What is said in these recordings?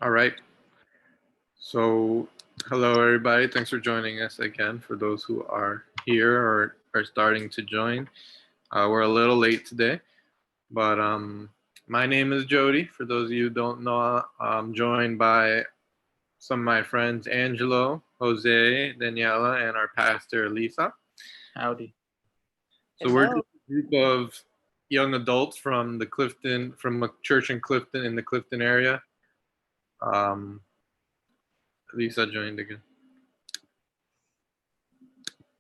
All right. So, hello everybody. Thanks for joining us again. For those who are here or are starting to join, we're a little late today, but my name is Jody. For those of you who don't know, I'm joined by some of my friends, Angelo, Jose, Daniela, and our pastor, Lisa. Howdy. So we're Hello. just a group of young adults from a church in Clifton, in the Clifton area. Um, Lisa joined again.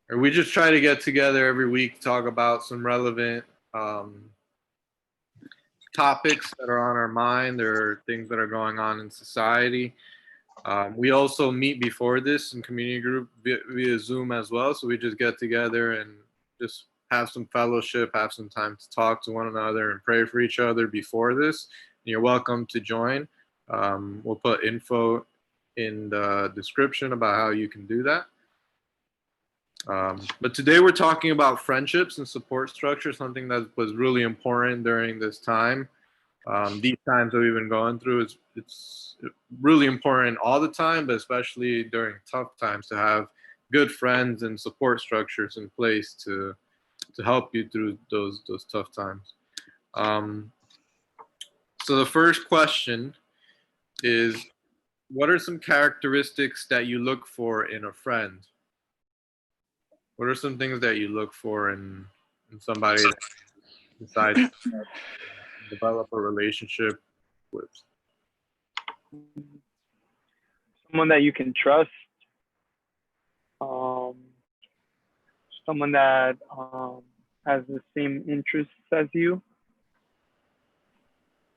Or we just try to get together every week, talk about some relevant um, topics that are on our mind or things that are going on in society. We also meet before this in community group via Zoom as well. So we just get together and just have some fellowship, have some time to talk to one another and pray for each other before this. And you're welcome to join. We'll put info in the description about how you can do that. But today we're talking about friendships and support structure, something that was really important during this time. These times that we've been going through, it's really important all the time, but especially during tough times to have good friends and support structures in place to help you through those tough times. Um, so the first question is, what are some characteristics that you look for in a friend? What are some things that you look for in somebody that decides to develop a relationship with? Someone that you can trust, um, someone that has the same interests as you.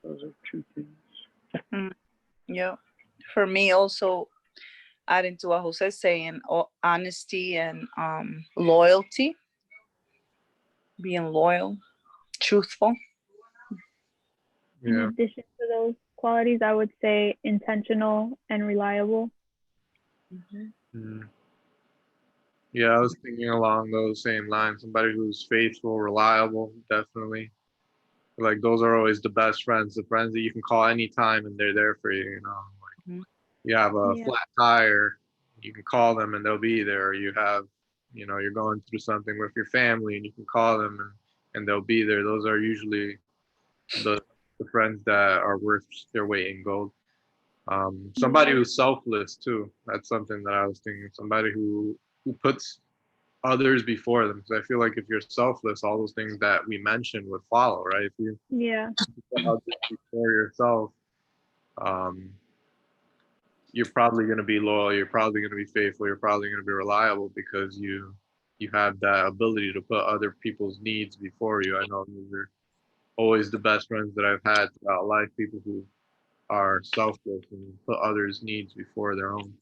Those are two things. Yeah. For me, also adding to what Jose saying, honesty and loyalty, being loyal, truthful. In Yeah. addition to those qualities, I would say intentional and reliable. Mm. Yeah, I was thinking along those same lines. Somebody who's faithful, reliable, definitely. Like those are always the best friends, the friends that you can call anytime and they're there for you, you know. Like Mhm. you have a Yeah. flat tire, you can call them and they'll be there. Or you have, you know, you're going through something with your family and you can call them and they'll be there. Those are usually the friends that are worth their weight in gold. Somebody who's selfless too. That's something that I was thinking. Somebody who puts others before them. Because I feel like if you're selfless, all those things that we mentioned would follow, right? If you Yeah. put others before yourself, um, you're probably going to be loyal. You're probably going to be faithful. You're probably going to be reliable because you have that ability to put other people's needs before you. I know those are always the best friends that I've had throughout life. People who are selfless and put others' needs before their own.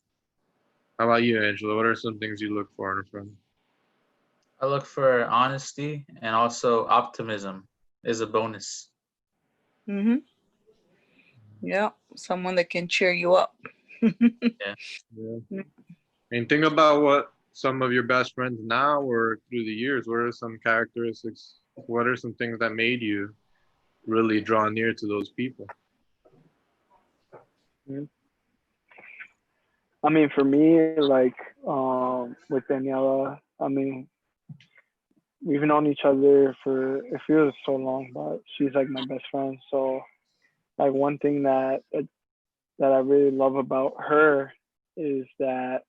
How about you, Angela? What are some things you look for in a friend? I look for honesty and also optimism is a bonus. Mm-hmm. Yeah. Someone that can cheer you up. Yeah. Yeah. And think about what some of your best friends now or through the years. What are some characteristics? What are some things that made you really draw near to those people? I mean, for me, like with Daniela, I mean, we've known each other for it feels so long, but she's like my best friend. So, like one thing that I really love about her is that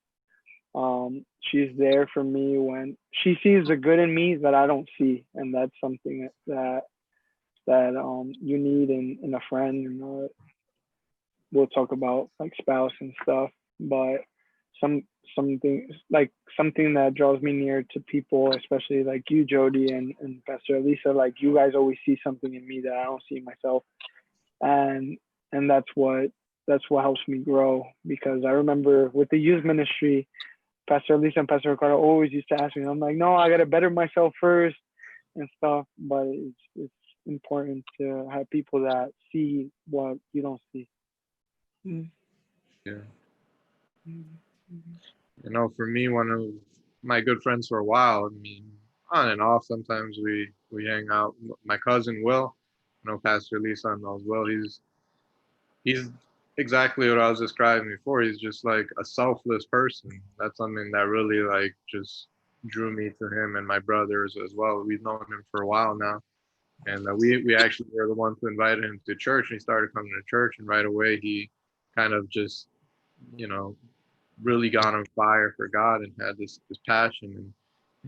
she's there for me when she sees the good in me that I don't see, and that's something that you need in a friend. You know, we'll talk about like spouse and stuff, but some something like something that draws me near to people, especially like you, Jody, and Pastor Elisa. Like you guys always see something in me that I don't see in myself, and and that's what helps me grow because I remember with the youth ministry, Pastor Elisa and Pastor Ricardo always used to ask me. I'm like, no, I gotta better myself first and stuff. But it's important to have people that see what you don't see. Yeah. You know, for me, one of my good friends for a while, I mean, on and off, sometimes we hang out. My cousin Will, you know, Pastor Lee son as well. He's exactly what I was describing before. He's just like a selfless person. That's something that really like just drew me to him and my brothers as well. We've known him for a while now, and we actually were the ones who invited him to church, and he started coming to church, and right away he kind of just, you know, really got on fire for God and had this passion, and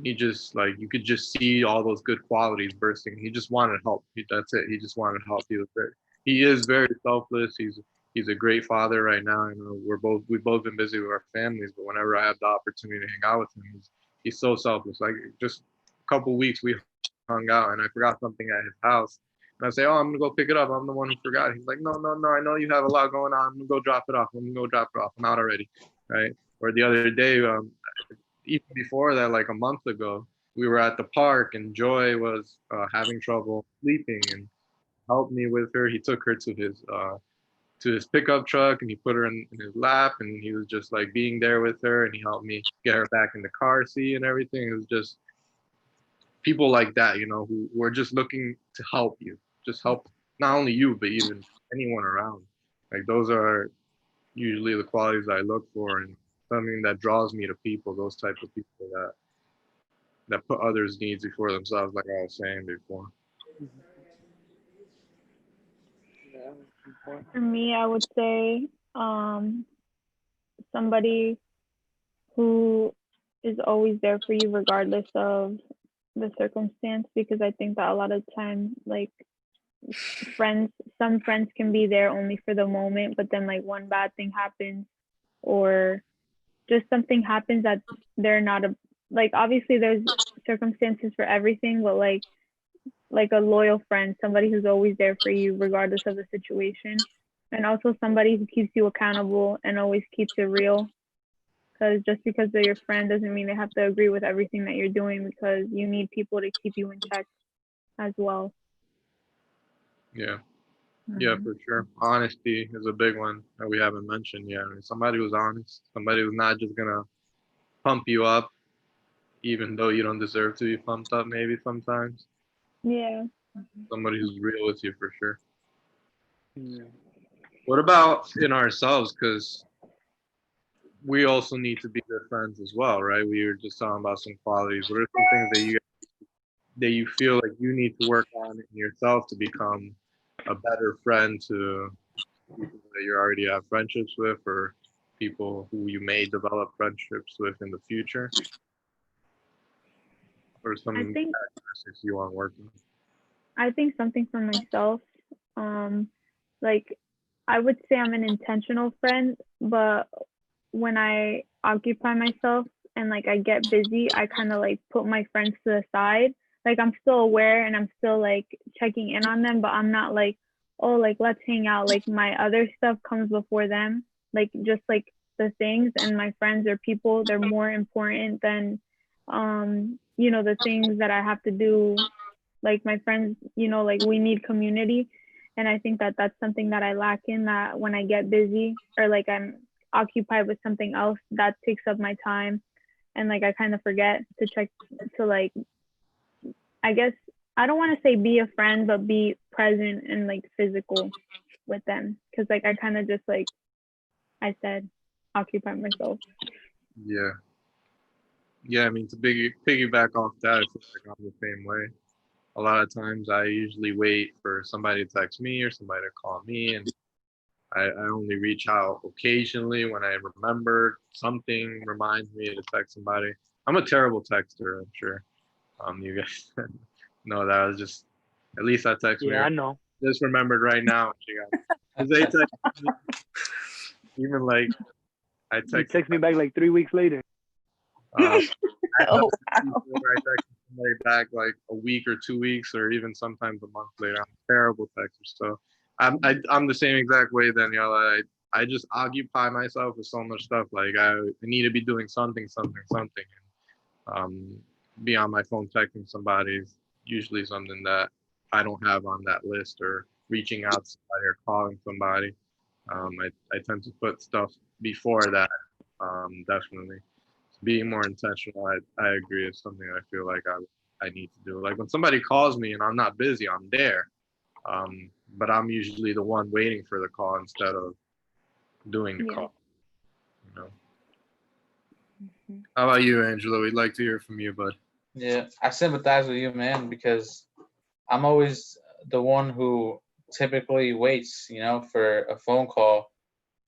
he just like you could just see all those good qualities bursting. He just wanted help. That's it. He just wanted help. He is very selfless. He's a great father right now. You know, we've both been busy with our families, but whenever I have the opportunity to hang out with him, he's so selfless. Like just a couple weeks we hung out and I forgot something at his house. And I say, "Oh, I'm gonna go pick it up. I'm the one who forgot." He's like, "No, no, no. I know you have a lot going on. I'm gonna go drop it off. I'm gonna go drop it off. I'm out already." Right? Or the other day, even before that, like a month ago, we were at the park and Joy was having trouble sleeping and helped me with her. He took her to his pickup truck and he put her in his lap and he was just like being there with her and he helped me get her back in the car seat and everything. It was just people like that, you know, who were just looking to help you, just help not only you but even anyone around. Like those are usually the qualities I look for and something that draws me to people, those type of people that put others' needs before themselves, like I was saying before. Yeah, that's important. For me, I would say somebody who is always there for you regardless of the circumstance, because I think that a lot of times, like, some friends can be there only for the moment, but then like one bad thing happens or just something happens that they're not a, like, obviously there's circumstances for everything, but like a loyal friend, somebody who's always there for you regardless of the situation, and also somebody who keeps you accountable and always keeps it real, because just because they're your friend doesn't mean they have to agree with everything that you're doing, because you need people to keep you in check as well. Yeah. Yeah, for sure. Honesty is a big one that we haven't mentioned yet. I mean, somebody who's honest, somebody who's not just gonna pump you up, even though you don't deserve to be pumped up, maybe sometimes. Yeah. Somebody who's real with you for sure. Yeah. What about in ourselves? Because we also need to be good friends as well, right? We were just talking about some qualities. What are some things that you feel like you need to work on in yourself to become a better friend to people that you already have friendships with or people who you may develop friendships with in the future? Or some I think characteristics you want to work on? I think something for myself, um, like, I would say I'm an intentional friend, but when I occupy myself and like I get busy, I kind of like put my friends to the side. Like I'm still aware and I'm still like checking in on them, but I'm not like, oh, like let's hang out. Like my other stuff comes before them. Like just like the things, and my friends or people, they're more important than the things that I have to do. Like my friends, like we need community, and I think that that's something that I lack in, that when I get busy or like I'm occupied with something else, that takes up my time, and like I kind of forget to check, to like, I guess, I don't want to say be a friend, but be present and like physical with them, because like I kind of just, like I said, occupy myself. Yeah. Yeah, I mean, to piggyback off that, I feel like I'm the same way. A lot of times I usually wait for somebody to text me or somebody to call me, and I only reach out occasionally when I remember something reminds me to text somebody. I'm a terrible texter, I'm sure. You guys know that. I was just, at least I text me. Yeah, I know. Just remembered right now. Because they text me, even like I You text text me back like 3 weeks later. uh, Oh, I text somebody back like a week or 2 weeks or even sometimes a month later. I'm a terrible texter. So I'm the same exact way, Danielle. I just occupy myself with so much stuff. Like I need to be doing something. Um, be on my phone texting somebody is usually something that I don't have on that list, or reaching out to somebody or calling somebody. I tend to put stuff before that. Definitely being more intentional. I agree. It's something I feel like I need to do. Like when somebody calls me and I'm not busy, I'm there. But I'm usually the one waiting for the call instead of doing the Yeah. call. You know. Mhm. How about you, Angelo? We'd like to hear from you, bud. Yeah, I sympathize with you, man, because I'm always the one who typically waits, for a phone call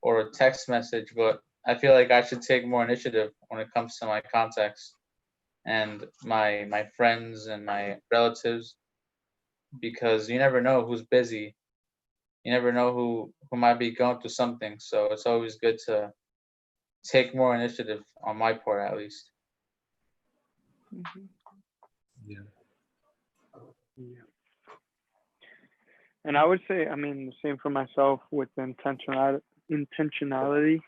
or a text message, but I feel like I should take more initiative when it comes to my contacts and my friends and my relatives, because you never know who's busy. You never know who might be going through something. So it's always good to take more initiative on my part, at least. Mhm. Yeah. Yeah. And I would say, I mean, the same for myself with the intentionality,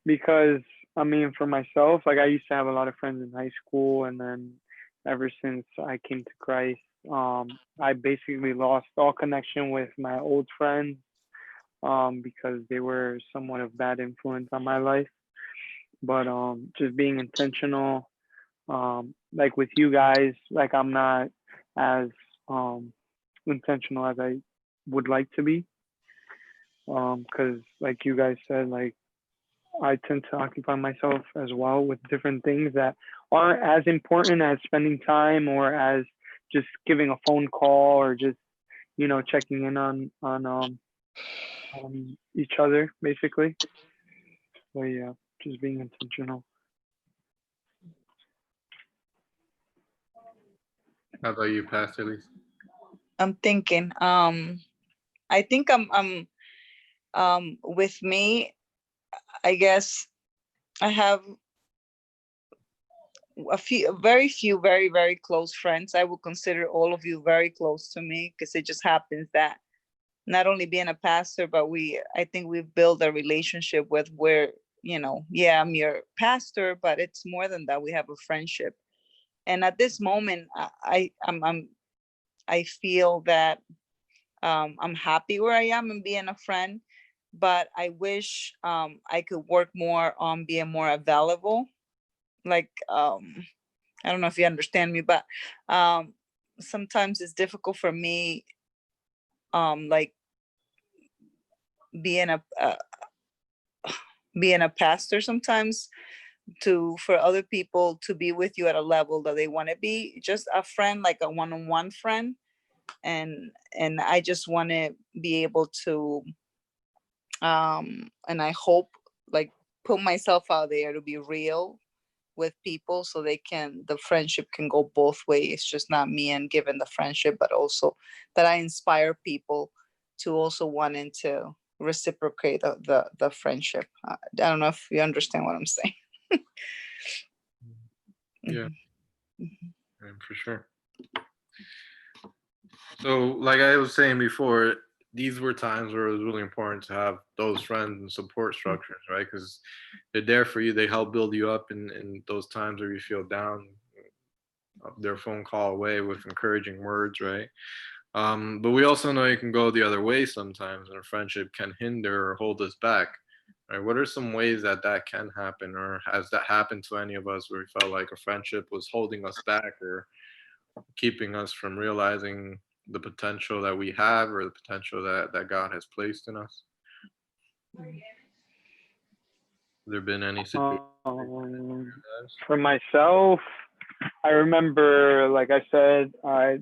because I mean, for myself, like I used to have a lot of friends in high school, and then ever since I came to Christ, I basically lost all connection with my old friends, because they were somewhat of bad influence on my life. But just being intentional, like with you guys, like I'm not as intentional as I would like to be, because like you guys said, like I tend to occupy myself as well with different things that aren't as important as spending time or as just giving a phone call or just checking in on each other basically. So yeah, just being intentional. How about you, Pastor Lee? I'm thinking. I think with me, I guess I have very few, very, very close friends. I would consider all of you very close to me, because it just happens that not only being a pastor, but I think we've built a relationship with where, yeah, I'm your pastor, but it's more than that. We have a friendship. And at this moment, I feel that I'm happy where I am and being a friend, but I wish I could work more on being more available. Like, I don't know if you understand me, but sometimes it's difficult for me, like being being a pastor sometimes, for other people to be with you at a level that they want to be, just a friend, like a one-on-one friend. And I just want to be able to, and I hope, like, put myself out there to be real with people, so the friendship can go both ways, just not me and giving the friendship, but also that I inspire people to also wanting to reciprocate the friendship. I don't know if you understand what I'm saying. Yeah, Mhm. for sure. So, like I was saying before, these were times where it was really important to have those friends and support structures, right? Because they're there for you. They help build you up in those times where you feel down. Their phone call away with encouraging words, right? But we also know it can go the other way sometimes, and a friendship can hinder or hold us back. Right? What are some ways that can happen, or has that happened to any of us where we felt like a friendship was holding us back or keeping us from realizing the potential that we have or the potential that God has placed in us? Have there been any situations? For myself, I remember, like I said, I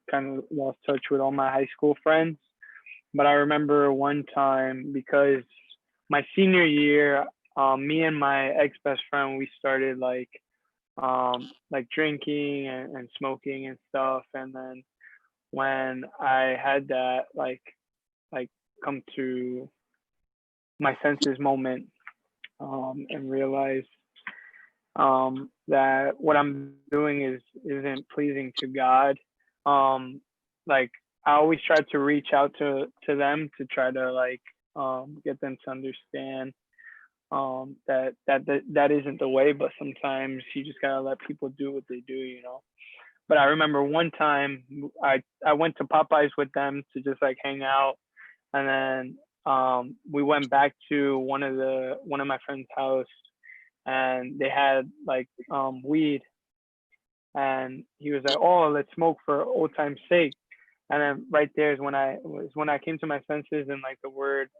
kind of lost touch with all my high school friends, but I remember one time, because my senior year, me and my ex best friend, we started like drinking and smoking and stuff, and then when I had that like come to my senses moment, and realize that what I'm doing isn't pleasing to God. Like I always try to reach out to them to try to get them to understand that isn't the way, but sometimes you just gotta let people do what they do. But I remember one time I went to Popeyes with them to just like hang out, and then we went back to one of my friend's house, and they had like weed, and he was like, "Oh, let's smoke for old time's sake." And then right there is when I came to my senses, and like the word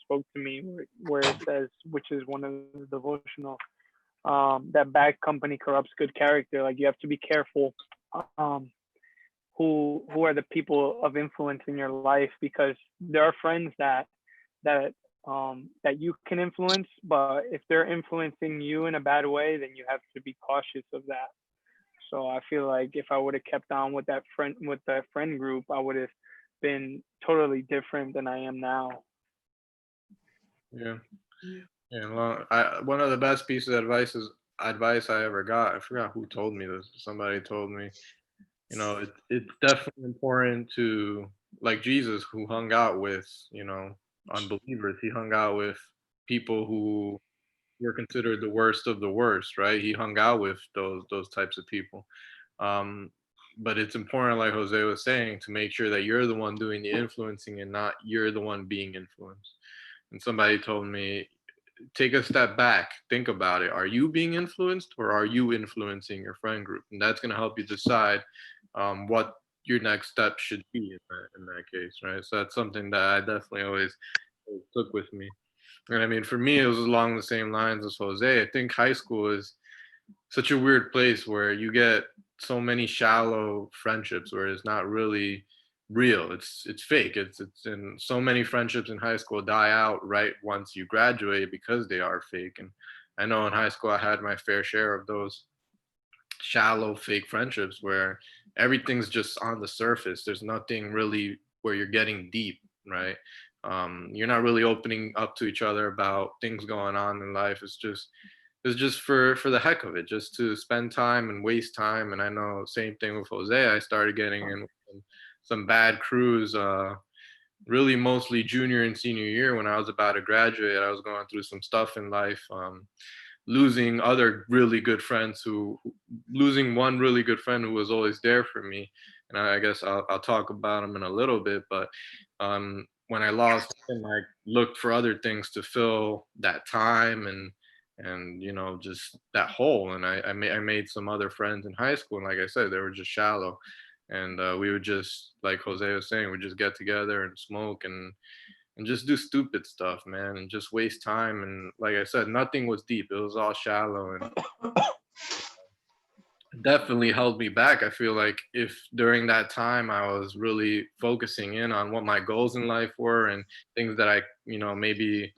spoke to me, where it says, which is one of the devotional, that bad company corrupts good character. Like you have to be careful um, who are the people of influence in your life, because there are friends that that you can influence, but if they're influencing you in a bad way, then you have to be cautious of that. So I feel like if I would have kept on with that friend group, I would have been totally different than I am now. Yeah. Yeah. Well, one of the best pieces of advice I ever got. I forgot who told me this. Somebody told me, it's definitely important to, like Jesus, who hung out with, unbelievers. He hung out with people who were considered the worst of the worst, right? He hung out with those types of people. Um, but it's important, like Jose was saying, to make sure that you're the one doing the influencing and not you're the one being influenced. And somebody told me, take a step back, think about it. Are you being influenced, or are you influencing your friend group? And that's going to help you decide what your next step should be in that case, right? So that's something that I definitely always took with me. And I mean, for me, it was along the same lines as Jose. I think high school is such a weird place where you get so many shallow friendships where it's not really real. It's fake. It's and so many friendships in high school die out right once you graduate because they are fake. And I know in high school I had my fair share of those shallow fake friendships where everything's just on the surface. There's nothing really where you're getting deep, right? You're not really opening up to each other about things going on in life. It's just for the heck of it, just to spend time and waste time. And I know same thing with Jose. I started getting in some bad crews, really mostly junior and senior year when I was about to graduate. I was going through some stuff in life. Losing other really good friends losing one really good friend who was always there for me. And I guess I'll talk about him in a little bit, but when I lost him, I looked for other things to fill that time and just that hole. And I made some other friends in high school, and like I said, they were just shallow. And we would just, like Jose was saying, we just get together and smoke and just do stupid stuff, man, and just waste time. And like I said, nothing was deep. It was all shallow, and definitely held me back. I feel like if during that time I was really focusing in on what my goals in life were and things that I, maybe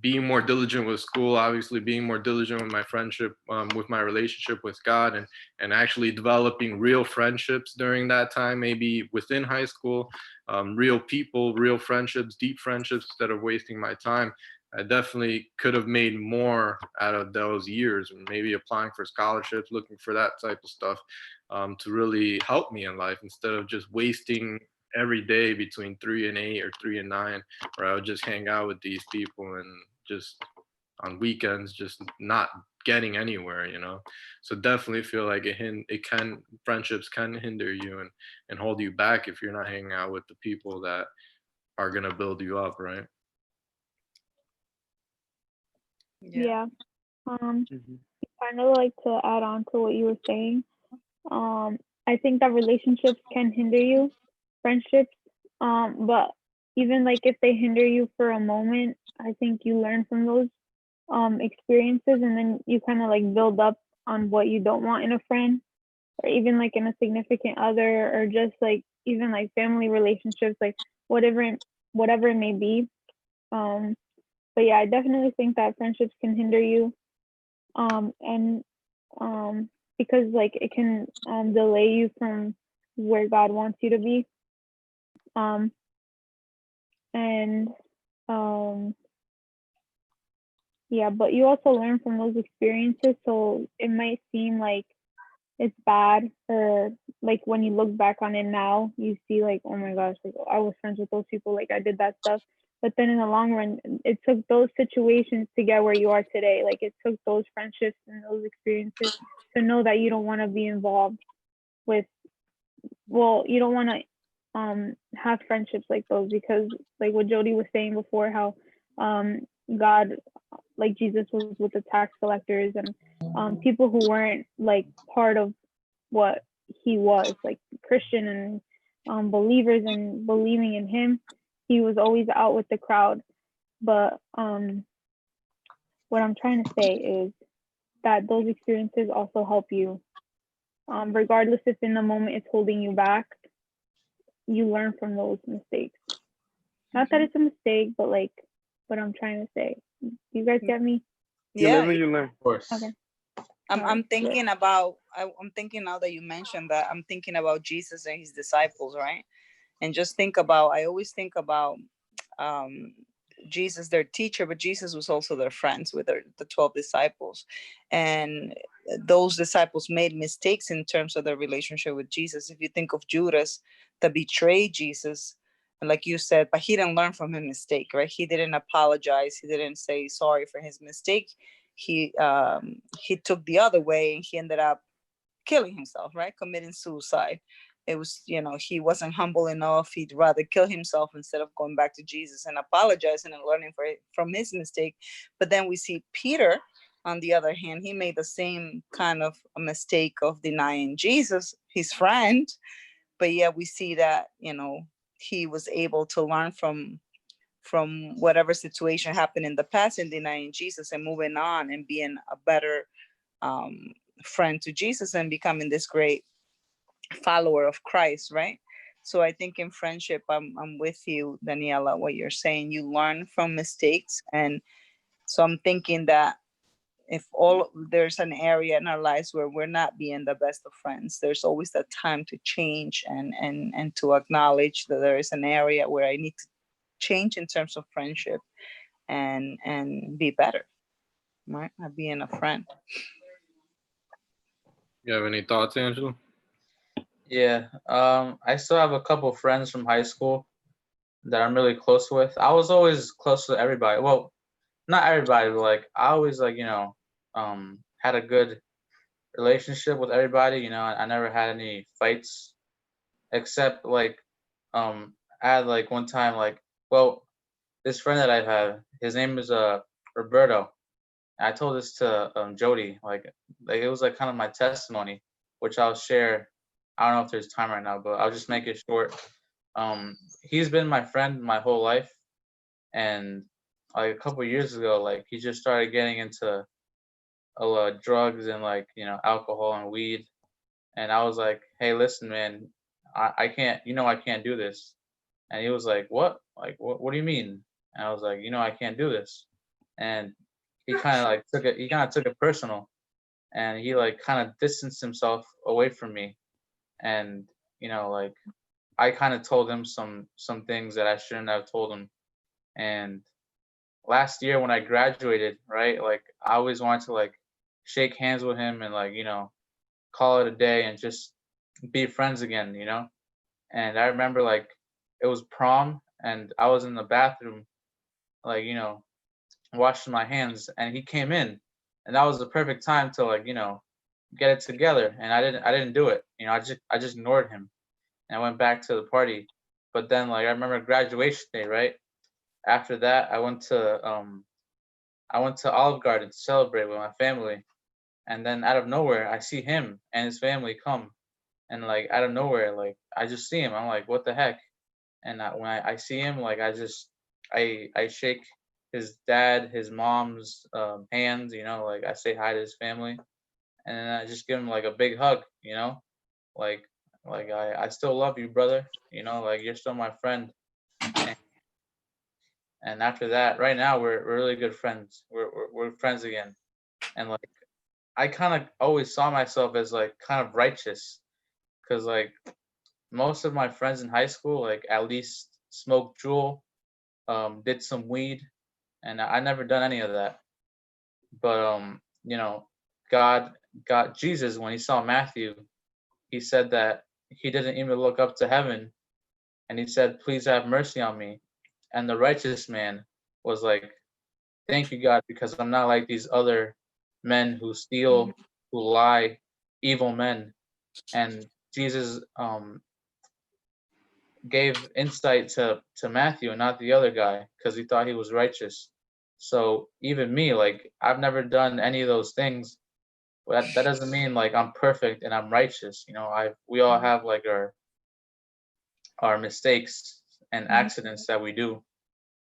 being more diligent with school, obviously being more diligent with my friendship, with my relationship with God, and actually developing real friendships during that time, maybe within high school, real people, real friendships, deep friendships, instead of wasting my time. I definitely could have made more out of those years, and maybe applying for scholarships, looking for that type of stuff, to really help me in life instead of just wasting every day between 3 and 8 or 3 and 9, where I would just hang out with these people and just on weekends just not getting anywhere. So definitely feel like friendships can hinder you and hold you back if you're not hanging out with the people that are gonna build you up, right? Yeah. Mhm. Kind of like to add on to what you were saying. I think that relationships can hinder you, friendships. But even like if they hinder you for a moment, I think you learn from those experiences, and then you kind of like build up on what you don't want in a friend, or even like in a significant other, or just like even like family relationships, like whatever it may be. But yeah, I definitely think that friendships can hinder you, and because like it can delay you from where God wants you to be. Um, and yeah, but you also learn from those experiences, so it might seem like it's bad, or like when you look back on it now, you see like, oh my gosh, like I was friends with those people, like I did that stuff. But then in the long run, it took those situations to get where you are today. Like it took those friendships and those experiences to know that you don't want to be involved with, well, you don't want to have friendships like those, because like what Jody was saying before, how God, like Jesus was with the tax collectors and people who weren't like part of what he was, like Christian believers and believing in him, he was always out with the crowd. But what I'm trying to say is that those experiences also help you, regardless if in the moment it's holding you back. You learn from those mistakes. Not that it's a mistake, but like what I'm trying to say. You guys get me? You Yeah, live and you learn. Of course. Okay. I'm thinking about, I'm thinking now that you mentioned that, I'm thinking about Jesus and his disciples, right? And just think about, I always think about Jesus, their teacher, but Jesus was also their friends with the 12 disciples. And those disciples made mistakes in terms of their relationship with Jesus. If you think of Judas that betrayed Jesus, and like you said, but he didn't learn from his mistake, right? He didn't apologize. He didn't say sorry for his mistake. He took the other way, and he ended up killing himself, right? Committing suicide. It was, he wasn't humble enough. He'd rather kill himself instead of going back to Jesus and apologizing and learning from his mistake. But then we see Peter, on the other hand, he made the same kind of a mistake of denying Jesus, his friend. But yeah, we see that, he was able to learn from whatever situation happened in the past and denying Jesus and moving on and being a better friend to Jesus and becoming this great follower of Christ, right? So I think in friendship, I'm with you, Daniela, what you're saying. You learn from mistakes. And so I'm thinking that if there's an area in our lives where we're not being the best of friends, there's always that time to change and to acknowledge that there is an area where I need to change in terms of friendship and be better, right? At being a friend. You have any thoughts, Angela? Yeah. I still have a couple friends from high school that I'm really close with. I was always close to everybody. Well, not everybody, but like I always had a good relationship with everybody. I never had any fights, except I had like one time this friend that I have, his name is Roberto. I told this to Jody, like it was like kind of my testimony, which I'll share. I don't know if there's time right now, but I'll just make it short. He's been my friend my whole life, and like a couple years ago, like he just started getting into a lot of drugs and alcohol and weed, and I was like, hey, listen, man, I can't, I can't do this. And he was like, what? Like, what do you mean? And I was like, I can't do this. And he kind of like took it personal, and he like kind of distanced himself away from me. And like I kind of told him some things that I shouldn't have told him. And last year when I graduated, right, like I always wanted to like shake hands with him and call it a day and just be friends again. And I remember like it was prom, and I was in the bathroom like washing my hands, and he came in, and that was the perfect time to get it together. And I didn't do it. I just ignored him, and I went back to the party. But then like I remember graduation day, right? After that, I went to Olive Garden to celebrate with my family. And then out of nowhere, I see him and his family come. And like out of nowhere, like I just see him. I'm like, what the heck? And when I see him, like I shake his dad, his mom's hands, like I say hi to his family, and then I just give him like a big hug, like I still love you, brother, like you're still my friend. And after that, right now we're really good friends. We're friends again, and like I kind of always saw myself as like kind of righteous, because like most of my friends in high school like at least smoked jewel, did some weed, and I never done any of that. But God, Jesus, when he saw Matthew, he said that he didn't even look up to heaven, and he said, "Please have mercy on me." And the righteous man was like, "Thank you, God, because I'm not like these other men who steal, who lie, evil men." And Jesus gave insight to Matthew and not the other guy, because he thought he was righteous. So even me, like I've never done any of those things. But that doesn't mean like I'm perfect and I'm righteous. We all have like our mistakes and Mhm. accidents that we do.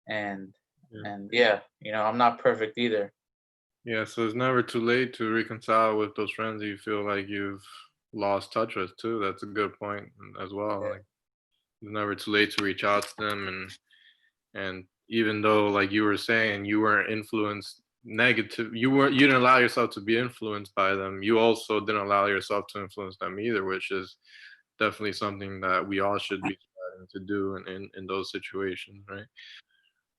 And Yeah. and yeah, I'm not perfect either. Yeah, so it's never too late to reconcile with those friends that you feel like you've lost touch with too. That's a good point as well. Yeah. Like it's never too late to reach out to them, and even though, like you were saying, you weren't influenced negative, you didn't allow yourself to be influenced by them. You also didn't allow yourself to influence them either, which is definitely something that we all should be striving to do in those situations, right?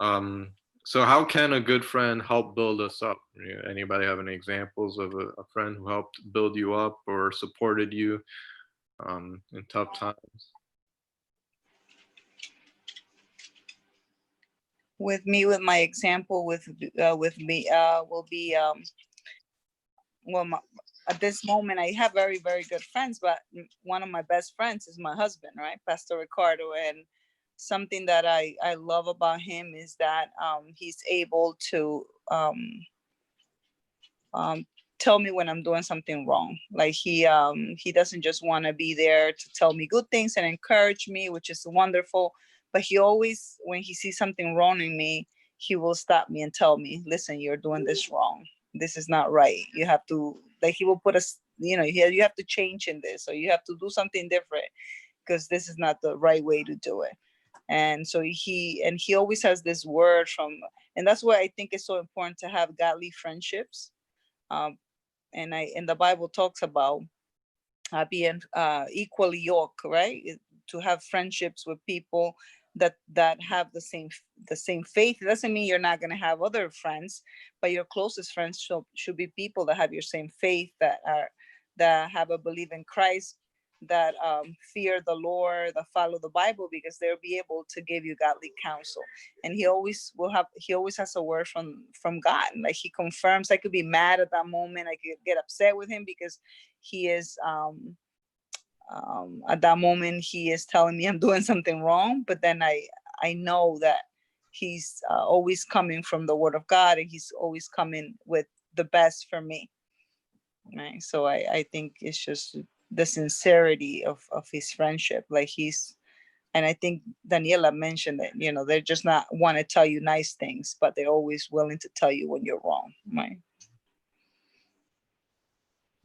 Um, so how can a good friend help build us up? Anybody have any examples of a friend who helped build you up or supported you in tough times? With me, with my example, with me, will be well, at this moment, I have very, very good friends, but one of my best friends is my husband, right, Pastor Ricardo. And something that I love about him is that he's able to um, tell me when I'm doing something wrong. Like he doesn't just want to be there to tell me good things and encourage me, which is wonderful. But he always, when he sees something wrong in me, he will stop me and tell me, "Listen, you're doing this wrong. This is not right. You have to." Like he will put us, you have to change in this, or you have to do something different because this is not the right way to do it. And so he always has this word from, and that's why I think it's so important to have godly friendships. um, and the Bible talks about being equally yoked, right? To have friendships with people that have the same faith. It doesn't mean you're not going to have other friends, but your closest friends should be people that have your same faith, that have a belief in Christ, that fear the Lord, that follow the Bible, because they'll be able to give you godly counsel. And he always has a word from God. Like he confirms. I could be mad at that moment. I could get upset with him because he is at that moment he is telling me I'm doing something wrong, but then I know that he's always coming from the word of God, and he's always coming with the best for me, right? So I think it's just the sincerity of his friendship. Like and I think Daniela mentioned that, they're just not want to tell you nice things, but they're always willing to tell you when you're wrong, right?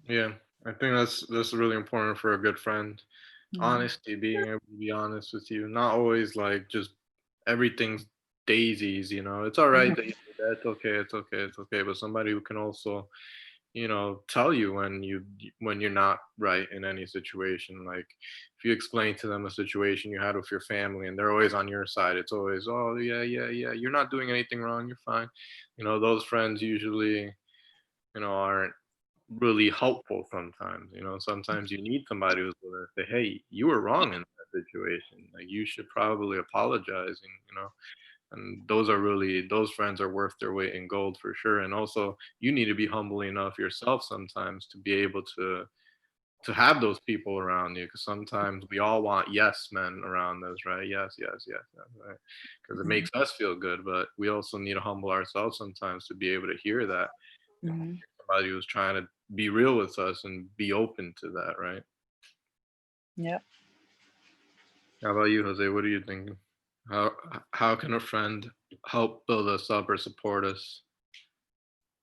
Yeah, I think that's really important for a good friend. Mhm. Honesty, being able to be honest with you, not always like just everything's daisies. It's all right that you do that. It's okay. But somebody who can also, tell you when you're not right in any situation. Like if you explain to them a situation you had with your family and they're always on your side, it's always, oh yeah, yeah, yeah, you're not doing anything wrong, you're fine. Those friends usually, aren't really helpful sometimes. Sometimes you need somebody who's going to say, hey, you were wrong in that situation. Like you should probably apologize. And those friends are worth their weight in gold for sure. And also you need to be humble enough yourself sometimes to be able to have those people around you, because sometimes we all want yes men around us, right? Yes, yes, yes, yes, right? Because it makes us feel good, but we also need to humble ourselves sometimes to be able to hear that Mhm. somebody who's trying to be real with us and be open to that, right? Yeah. How about you, Jose? What are you thinking? How can a friend help build us up or support us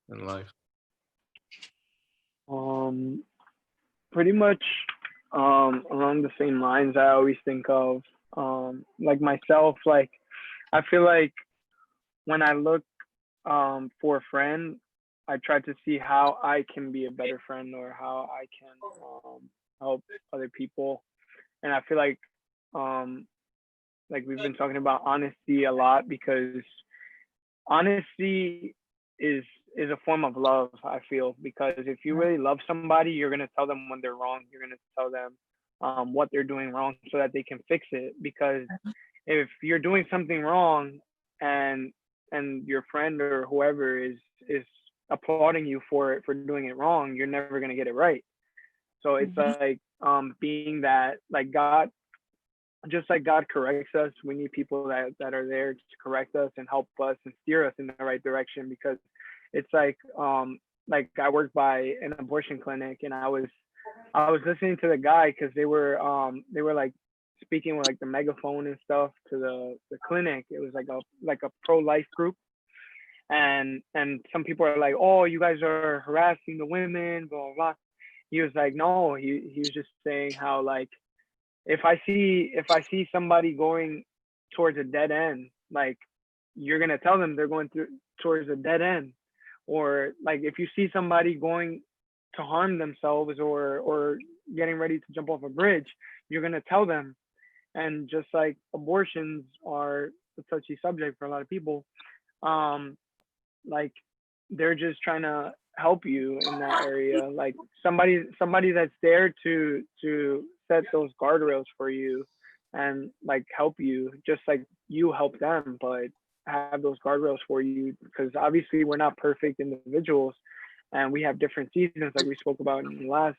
in life? Um, Pretty much along the same lines. I always think of like myself. Like I feel like when I look for a friend, I try to see how I can be a better friend or how I can help other people. And I feel like we've been talking about honesty a lot, because honesty is is a form of love. I feel, because if you really love somebody, you're gonna tell them when they're wrong. You're gonna tell them what they're doing wrong so that they can fix it. Because if you're doing something wrong and your friend or whoever is applauding you for doing it wrong, you're never gonna get it right. So it's Mhm. like being that, like God, just like God corrects us, we need people that are there to correct us and help us and steer us in the right direction. Because it's like I work by an abortion clinic, and I was listening to the guy, because they were like speaking with like the megaphone and stuff to the clinic. It was like a pro-life group, and some people are like, oh, you guys are harassing the women, blah blah blah. He was like, no, he was just saying how like if I see somebody going towards a dead end, like you're gonna tell them they're going towards a dead end, or like if you see somebody going to harm themselves or getting ready to jump off a bridge, you're gonna tell them. And just like abortions are a touchy subject for a lot of people, like they're just trying to help you in that area, like somebody that's there to set those guardrails for you and like help you just like you help them, but have those guardrails for you, because obviously we're not perfect individuals and we have different seasons like we spoke about in the last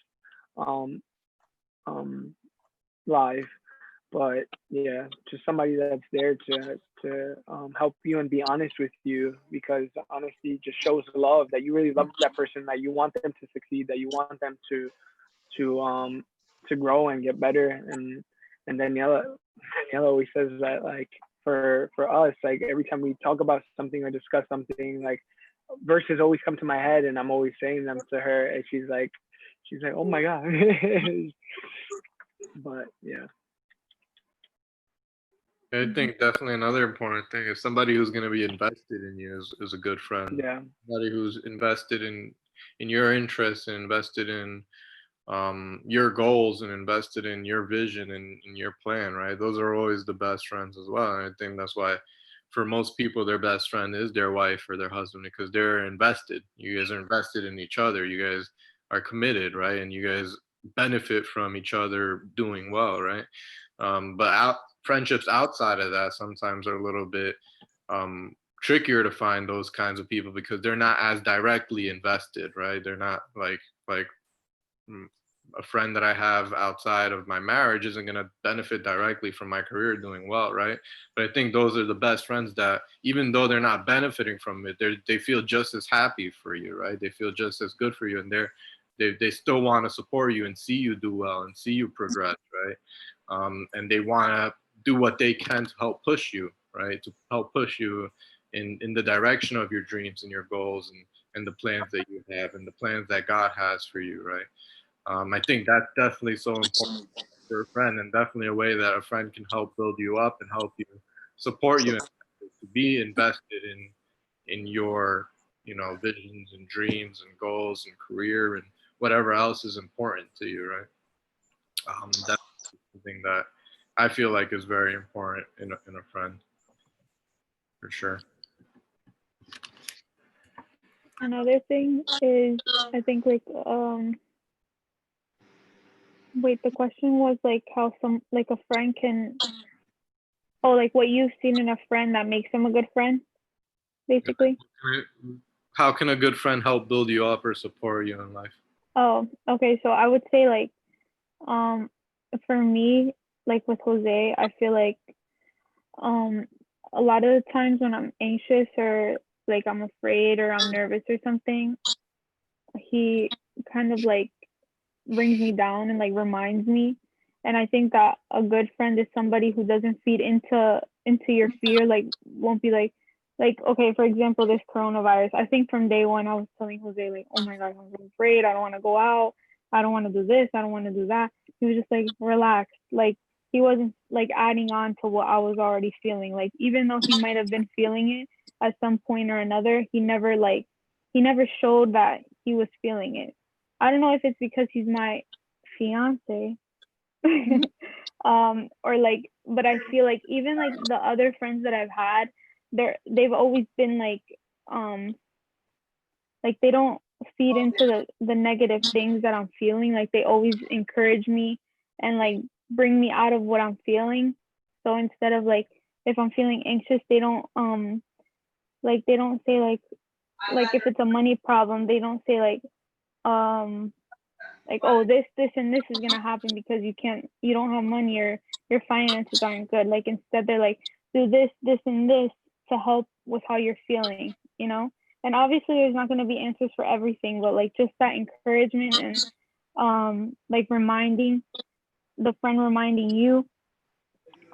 live. But yeah, just somebody that's there to help you and be honest with you, because honesty just shows love, that you really love that person, that you want them to succeed, that you want them to grow and get better. And Daniela always says that like for us, like every time we talk about something or discuss something, like verses always come to my head and I'm always saying them to her, and she's like, oh my god. But yeah. I think definitely another important thing is somebody who's going to be invested in you is a good friend. Yeah. Somebody who's invested in your interests and invested in your goals and invested in your vision and in your plan, right? Those are always the best friends as well. And I think that's why for most people, their best friend is their wife or their husband, because they're invested. You guys are invested in each other. You guys are committed, right? And you guys benefit from each other doing well, right? But friendships outside of that sometimes are a little bit trickier to find those kinds of people because they're not as directly invested, right? They're not like a friend that I have outside of my marriage isn't going to benefit directly from my career doing well, right? But I think those are the best friends that, even though they're not benefiting from it, they feel just as happy for you, right? They feel just as good for you, and they still want to support you and see you do well and see you progress, right? And they want to do what they can to help push you, right? To help push you in the direction of your dreams and your goals and the plans that you have and the plans that God has for you, right? I think that's definitely so important for a friend, and definitely a way that a friend can help build you up and help you support you to be invested in your visions and dreams and goals and career and whatever else is important to you, right? That's something that I feel like is very important in a friend, for sure. Another thing is, I think like wait, the question was like how like a friend can, oh, like what you've seen in a friend that makes them a good friend, basically. How can a good friend help build you up or support you in life? Oh, okay. So I would say like, for me, like with Jose, I feel like, a lot of the times when I'm anxious or like I'm afraid or I'm nervous or something, he kind of like brings me down and like reminds me. And I think that a good friend is somebody who doesn't feed into your fear, like won't be like okay, for example, this coronavirus. I think from day one I was telling Jose like, oh my god, I'm so afraid, I don't want to go out, I don't want to do this, I don't want to do that. He was just like, relax. Like he wasn't like adding on to what I was already feeling. Like even though he might have been feeling it at some point or another, he never showed that he was feeling it. I don't know if it's because he's my fiance. Or like, but I feel like even like the other friends that I've had, they've always been like they don't feed into the negative things that I'm feeling. Like they always encourage me and like bring me out of what I'm feeling. So instead of like, if I'm feeling anxious, they don't they don't say like if it's a money problem, they don't say like oh, this and this is gonna happen because you don't have money or your finances aren't good. Like instead they're like, do this and this to help with how you're feeling, you know? And obviously there's not gonna be answers for everything, but like just that encouragement and like reminding you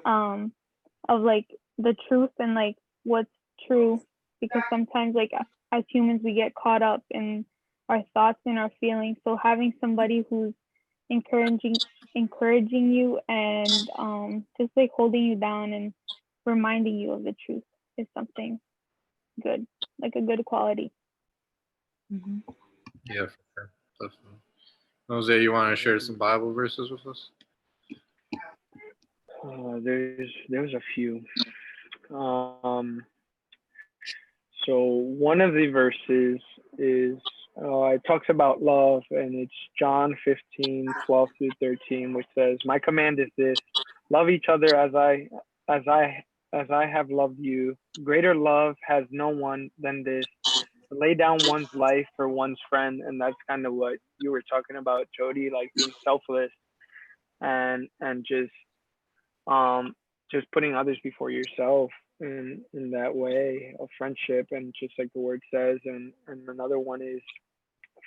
of like the truth and like what's true, because sometimes like as humans we get caught up in our thoughts and our feelings. So having somebody who's encouraging you and just like holding you down and reminding you of the truth is something good, like a good quality. Mhm. Yeah, for sure. Definitely. Jose, you want to share some Bible verses with us? There's a few. So one of the verses is it talks about love, and it's John 15:12-13, which says, "My command is this: love each other as I as I have loved you. Greater love has no one than this, to lay down one's life for one's friend." And that's kind of what you were talking about, Jody, like being selfless and just putting others before yourself in that way of friendship, and just like the word says. And another one is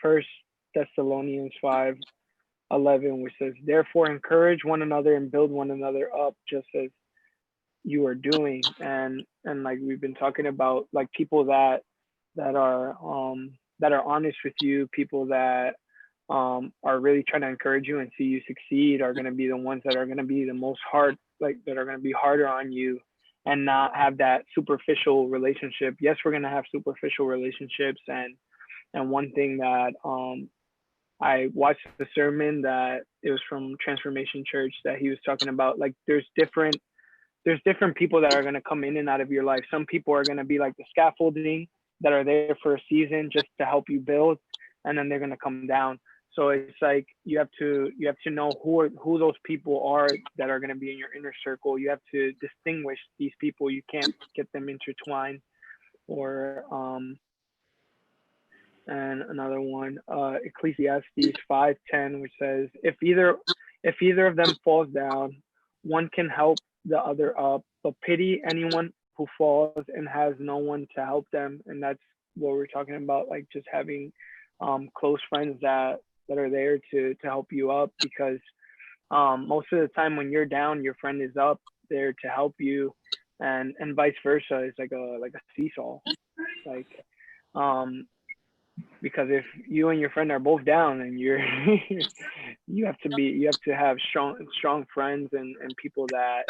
First Thessalonians 5:11, which says, "Therefore encourage one another and build one another up, just as you are doing." And like we've been talking about, like people that are honest with you, people that are really trying to encourage you and see you succeed, are going to be the ones that are going to be the most hard, like that are going to be harder on you, and not have that superficial relationship. Yes, we're going to have superficial relationships, and one thing that I watched the sermon that it was from Transformation Church, that he was talking about, like there's different people that are going to come in and out of your life. Some people are going to be like the scaffolding, that are there for a season just to help you build, and then they're going to come down. So it's like you have to know who those people are that are going to be in your inner circle. You have to distinguish these people. You can't get them intertwined. Or and another one, Ecclesiastes 5:10, which says, if either of them falls down, one can help the other up, but pity anyone who falls and has no one to help them. And that's what we're talking about, like just having close friends that are there to help you up, because most of the time when you're down, your friend is up there to help you, and vice versa. It's like a seesaw, like because if you and your friend are both down, and you're you have to have strong friends, and people that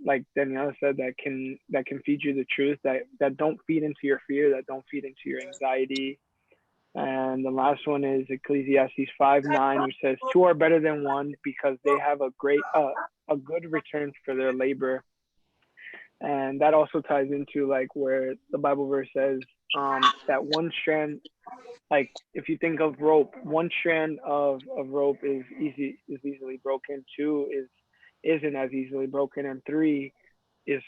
like Daniela said, that can feed you the truth, that don't feed into your fear, that don't feed into your anxiety. And the last one is Ecclesiastes 5:9, which says, "Two are better than one, because they have a good return for their labor." And that also ties into like where the Bible verse says that one strand, like if you think of rope, one strand of rope is easily broken, two isn't as easily broken, and three is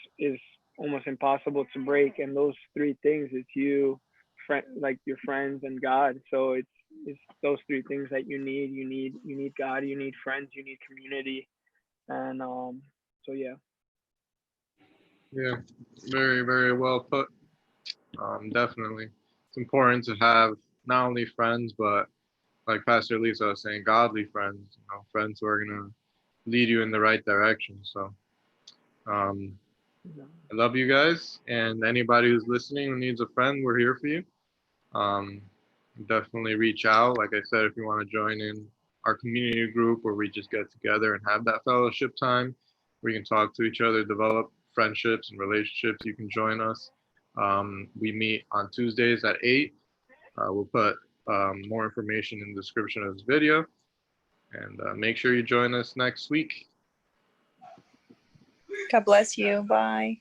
almost impossible to break. And those three things, it's you, like your friends and God. So it's those three things that you need. You need God, you need friends, you need community. And so yeah. Yeah, very, very well put. Definitely. It's important to have not only friends, but like Pastor Lisa was saying, godly friends, friends who are going to lead you in the right direction. So I love you guys, and anybody who's listening who needs a friend, we're here for you. Definitely reach out. Like I said, if you want to join in our community group where we just get together and have that fellowship time, we can talk to each other, develop friendships and relationships, you can join us. We meet on Tuesdays at 8. We'll put more information in the description of this video, and make sure you join us next week. God bless you. Bye.